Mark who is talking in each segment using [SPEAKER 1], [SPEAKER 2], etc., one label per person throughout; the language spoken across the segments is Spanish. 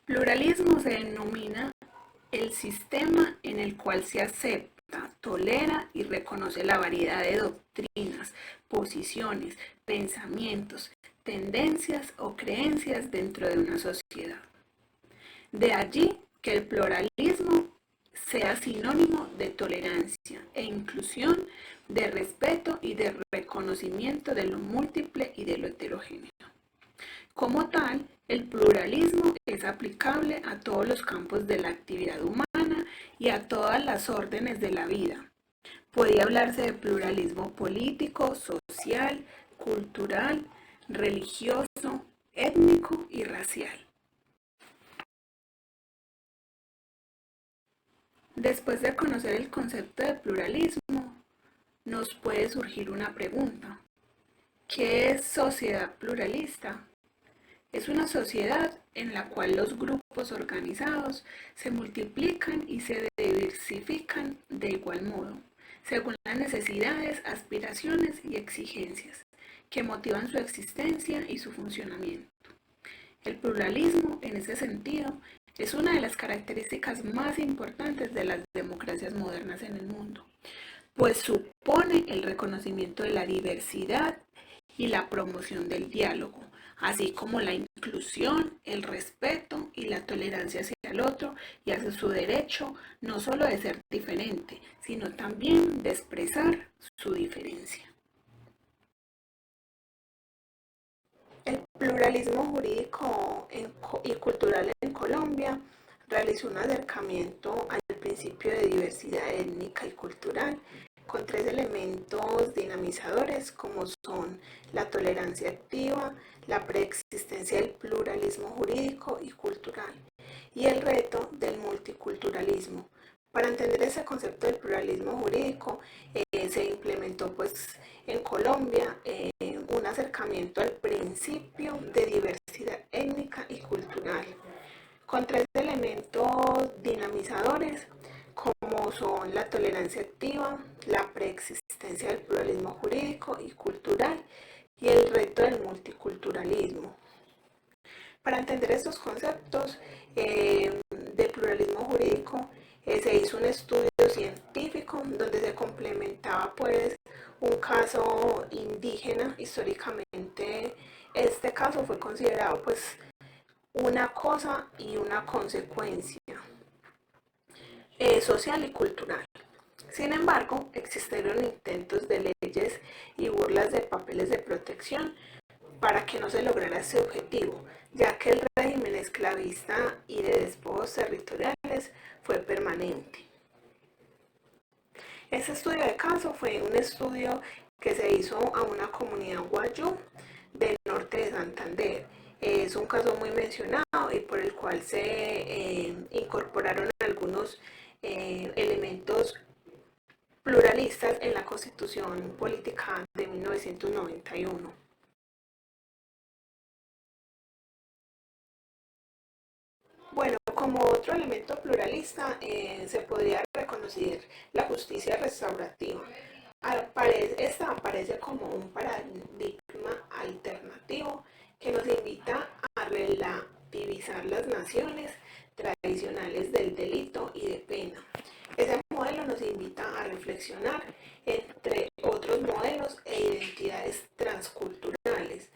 [SPEAKER 1] Pluralismo se denomina el sistema en el cual se acepta, tolera y reconoce la variedad de doctrinas, posiciones, pensamientos, tendencias o creencias dentro de una sociedad. De allí que el pluralismo sea sinónimo de tolerancia e inclusión, de respeto y de reconocimiento de lo múltiple y de lo heterogéneo. Como tal, el pluralismo es aplicable a todos los campos de la actividad humana y a todas las órdenes de la vida. Puede hablarse de pluralismo político, social, cultural, religioso, étnico y racial. Después de conocer el concepto de pluralismo, nos puede surgir una pregunta. ¿Qué es sociedad pluralista? Es una sociedad en la cual los grupos organizados se multiplican y se diversifican de igual modo, según las necesidades, aspiraciones y exigencias que motivan su existencia y su funcionamiento. El pluralismo, en ese sentido, es una de las características más importantes de las democracias modernas en el mundo, pues supone el reconocimiento de la diversidad y la promoción del diálogo, así como la inclusión, el respeto y la tolerancia hacia el otro y hacia su derecho no solo de ser diferente, sino también de expresar su diferencia. El pluralismo jurídico y cultural en Colombia realizó un acercamiento al principio de diversidad étnica y cultural con tres elementos dinamizadores como son la tolerancia activa, la preexistencia del pluralismo jurídico y cultural y el reto del multiculturalismo. Para entender ese concepto del pluralismo jurídico, se implementó pues en Colombia un acercamiento al principio de diversidad étnica y cultural, con tres elementos dinamizadores como son la tolerancia activa, la preexistencia del pluralismo jurídico y cultural y el reto del multiculturalismo. Para entender estos conceptos de pluralismo jurídico, se hizo un estudio científico donde se complementaba pues un caso indígena. Históricamente este caso fue considerado pues una cosa y una consecuencia social y cultural. Sin embargo, existieron intentos de leyes y burlas de papeles de protección para que no se lograra ese objetivo, ya que el régimen esclavista y de despojos territoriales fue permanente. Ese estudio de caso fue un estudio que se hizo a una comunidad guayú del norte de Santander. Es un caso muy mencionado y por el cual se incorporaron algunos elementos pluralistas en la Constitución Política de 1991. Bueno, como otro elemento pluralista se podría reconocer la justicia restaurativa. Esta aparece como un paradigma alternativo que nos invita a relativizar las naciones tradicionales del delito y de pena. Ese modelo nos invita a reflexionar entre otros modelos e identidades transculturales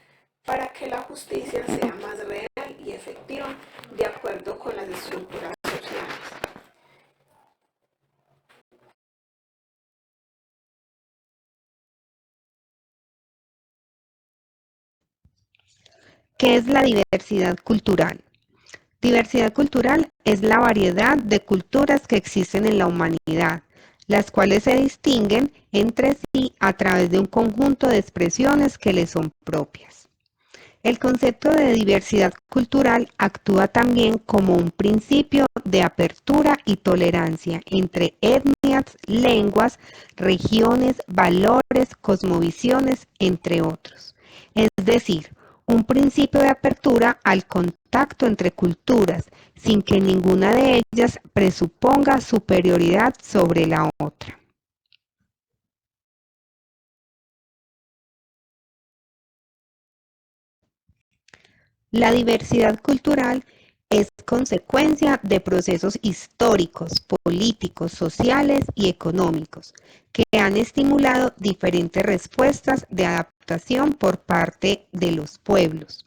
[SPEAKER 1] para que la justicia sea más real y efectiva de acuerdo con las estructuras sociales.
[SPEAKER 2] ¿Qué es la diversidad cultural? Diversidad cultural es la variedad de culturas que existen en la humanidad, las cuales se distinguen entre sí a través de un conjunto de expresiones que les son propias. El concepto de diversidad cultural actúa también como un principio de apertura y tolerancia entre etnias, lenguas, regiones, valores, cosmovisiones, entre otros. Es decir, un principio de apertura al contacto entre culturas, sin que ninguna de ellas presuponga superioridad sobre la otra. La diversidad cultural es consecuencia de procesos históricos, políticos, sociales y económicos que han estimulado diferentes respuestas de adaptación por parte de los pueblos.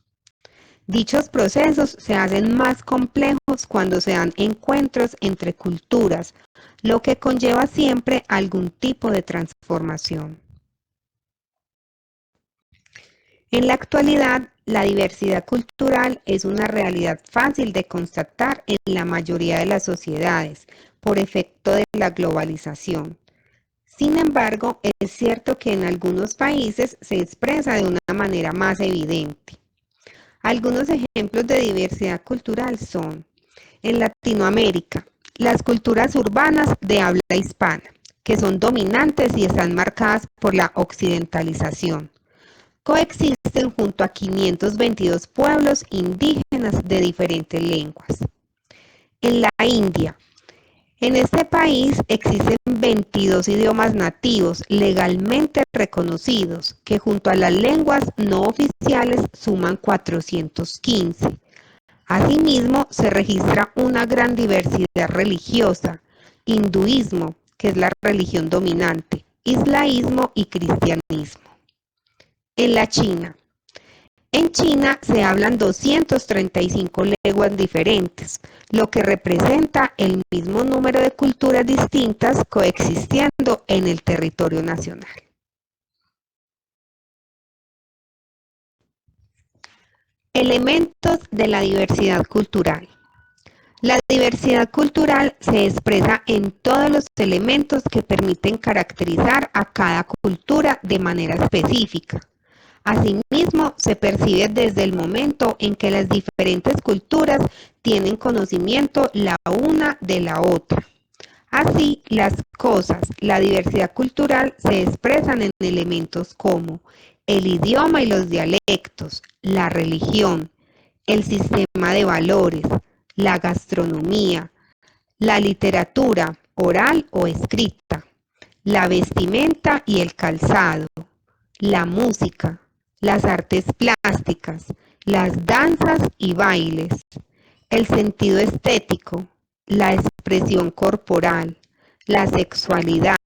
[SPEAKER 2] Dichos procesos se hacen más complejos cuando se dan encuentros entre culturas, lo que conlleva siempre algún tipo de transformación. En la actualidad, la diversidad cultural es una realidad fácil de constatar en la mayoría de las sociedades por efecto de la globalización. Sin embargo, es cierto que en algunos países se expresa de una manera más evidente. Algunos ejemplos de diversidad cultural son: en Latinoamérica, las culturas urbanas de habla hispana, que son dominantes y están marcadas por la occidentalización, coexisten junto a 522 pueblos indígenas de diferentes lenguas. En la India, en este país existen 22 idiomas nativos legalmente reconocidos, que junto a las lenguas no oficiales suman 415. Asimismo, se registra una gran diversidad religiosa: hinduismo, que es la religión dominante, islamismo y cristianismo. En la China, en China se hablan 235 lenguas diferentes, lo que representa el mismo número de culturas distintas coexistiendo en el territorio nacional. Elementos de la diversidad cultural. La diversidad cultural se expresa en todos los elementos que permiten caracterizar a cada cultura de manera específica. Asimismo, se percibe desde el momento en que las diferentes culturas tienen conocimiento la una de la otra. Así, las cosas, la diversidad cultural se expresan en elementos como el idioma y los dialectos, la religión, el sistema de valores, la gastronomía, la literatura oral o escrita, la vestimenta y el calzado, la música, las artes plásticas, las danzas y bailes, el sentido estético, la expresión corporal, la sexualidad,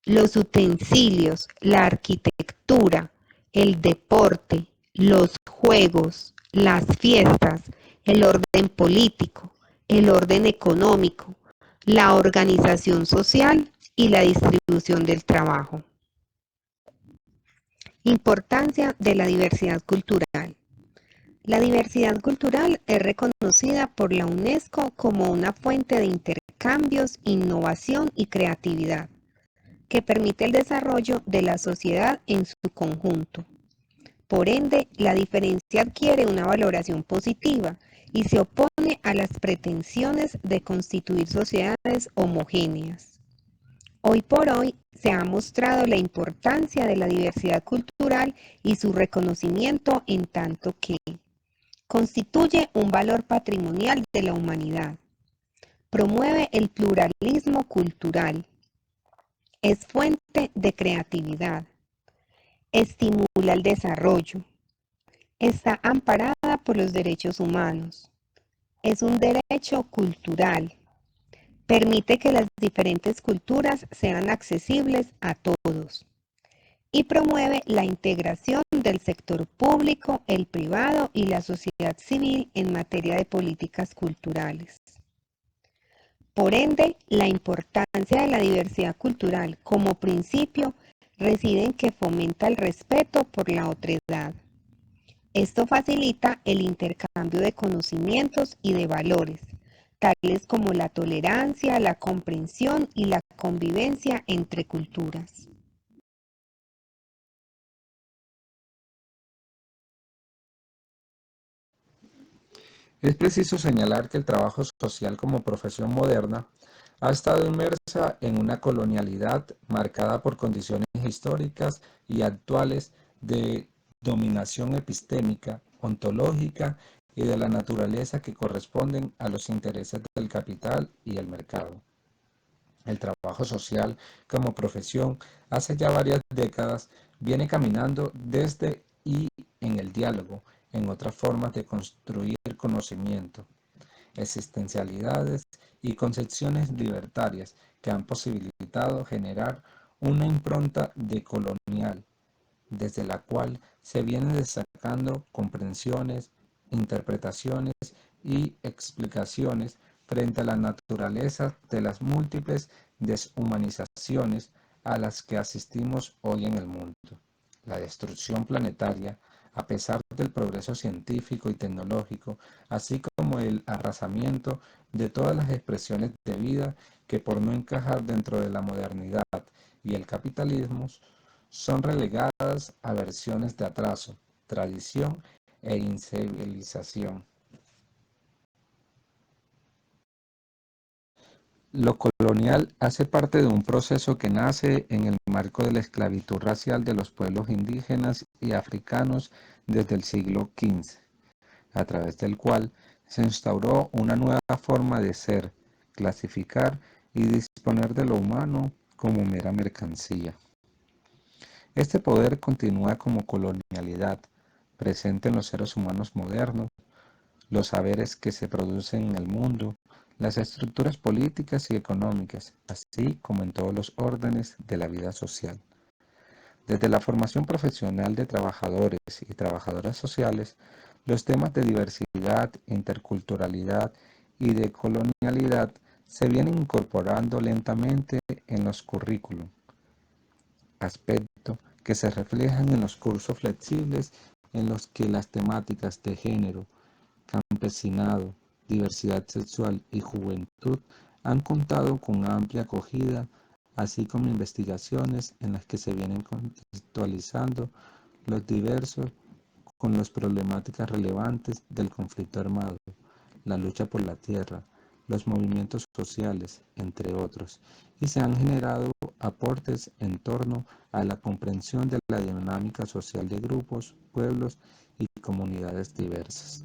[SPEAKER 2] los utensilios, la arquitectura, el deporte, los juegos, las fiestas, el orden político, el orden económico, la organización social y la distribución del trabajo. Importancia de la diversidad cultural. La diversidad cultural es reconocida por la UNESCO como una fuente de intercambios, innovación y creatividad, que permite el desarrollo de la sociedad en su conjunto. Por ende, la diferencia adquiere una valoración positiva y se opone a las pretensiones de constituir sociedades homogéneas. Hoy por hoy se ha mostrado la importancia de la diversidad cultural y su reconocimiento en tanto que constituye un valor patrimonial de la humanidad, promueve el pluralismo cultural, es fuente de creatividad, estimula el desarrollo, está amparada por los derechos humanos, es un derecho cultural, permite que las diferentes culturas sean accesibles a todos y promueve la integración del sector público, el privado y la sociedad civil en materia de políticas culturales. Por ende, la importancia de la diversidad cultural como principio reside en que fomenta el respeto por la otredad. Esto facilita el intercambio de conocimientos y de valores, tales como la tolerancia, la comprensión y la convivencia entre culturas.
[SPEAKER 3] Es preciso señalar que el trabajo social como profesión moderna ha estado inmersa en una colonialidad marcada por condiciones históricas y actuales de dominación epistémica, ontológica y de la naturaleza que corresponden a los intereses del capital y el mercado. El trabajo social como profesión hace ya varias décadas viene caminando desde y en el diálogo, en otras formas de construir conocimiento. existencialidades y concepciones libertarias que han posibilitado generar una impronta decolonial, desde la cual se vienen destacando comprensiones, interpretaciones y explicaciones frente a la naturaleza de las múltiples deshumanizaciones a las que asistimos hoy en el mundo. La destrucción planetaria, a pesar del progreso científico y tecnológico, así como el arrasamiento de todas las expresiones de vida que por no encajar dentro de la modernidad y el capitalismo, son relegadas a versiones de atraso, tradición e incivilización. Lo colonial hace parte de un proceso que nace en el marco de la esclavitud racial de los pueblos indígenas y africanos desde el siglo XV, a través del cual se instauró una nueva forma de ser, clasificar y disponer de lo humano como mera mercancía. Este poder continúa como colonialidad, presente en los seres humanos modernos, los saberes que se producen en el mundo, las estructuras políticas y económicas, así como en todos los órdenes de la vida social. Desde la formación profesional de trabajadores y trabajadoras sociales, los temas de diversidad, interculturalidad y de colonialidad se vienen incorporando lentamente en los currículum, aspecto que se reflejan en los cursos flexibles en los que las temáticas de género, campesinado, diversidad sexual y juventud han contado con amplia acogida, así como investigaciones en las que se vienen contextualizando los diversos con las problemáticas relevantes del conflicto armado, la lucha por la tierra, los movimientos sociales, entre otros, y se han generado aportes en torno a la comprensión de la dinámica social de grupos, pueblos y comunidades diversas.